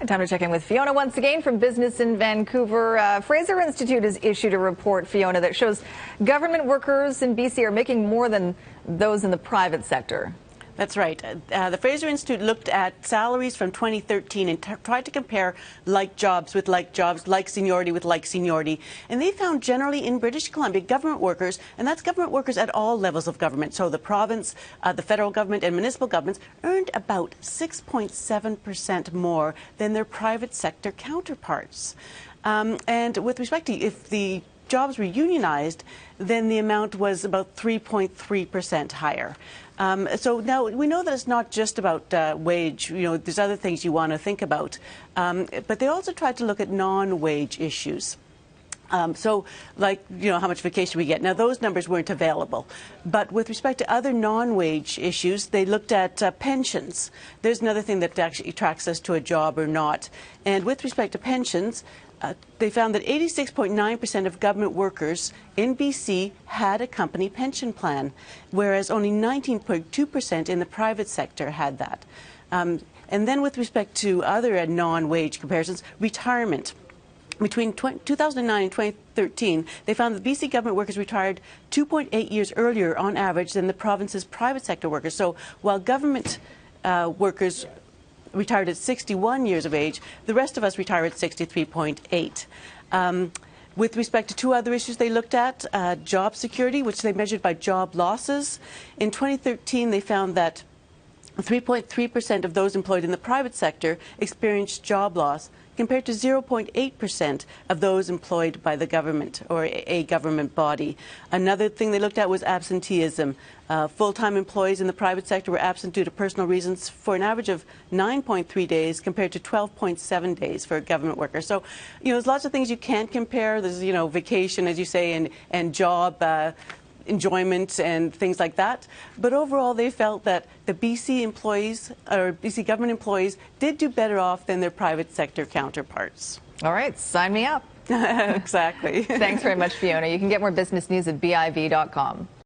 Time to check in with Fiona once again from Business in Vancouver. Fraser Institute has issued a report, Fiona, that shows government workers in BC are making more than those in the private sector. That's right. The Fraser Institute looked at salaries from 2013 and tried to compare like jobs, like seniority with like seniority. And they found generally in British Columbia, government workers, and that's government workers at all levels of government, so the province, the federal government and municipal governments, earned about 6.7% more than their private sector counterparts. And with respect to if the jobs were unionized, then the amount was about 3.3% higher. So now we know that it's not just about wage. You know, there's other things you want to think about. But they also tried to look at non-wage issues. So, like, you know, how much vacation we get. Now, those numbers weren't available. But with respect to other non-wage issues, they looked at pensions. There's another thing that actually tracks us to a job or not. And with respect to pensions, they found that 86.9% of government workers in BC had a company pension plan, whereas only 19.2% in the private sector had that. And then with respect to other non-wage comparisons, retirement. Between 2009 and 2013, they found that BC government workers retired 2.8 years earlier on average than the province's private sector workers. So while government workers retired at 61 years of age, the rest of us retire at 63.8. With respect to two other issues they looked at, job security, which they measured by job losses. In 2013, they found that 3.3% of those employed in the private sector experienced job loss, compared to 0.8% of those employed by the government or a government body. Another thing they looked at was absenteeism. Full-time employees in the private sector were absent due to personal reasons for an average of 9.3 days compared to 12.7 days for a government worker. So, you know, there's lots of things you can't compare. There's, you know, vacation, as you say, and job enjoyment and things like that. But overall, they felt that the BC employees, or BC government employees, did do better off than their private sector counterparts. All right, sign me up. Exactly. Thanks very much, Fiona. You can get more business news at BIV.com.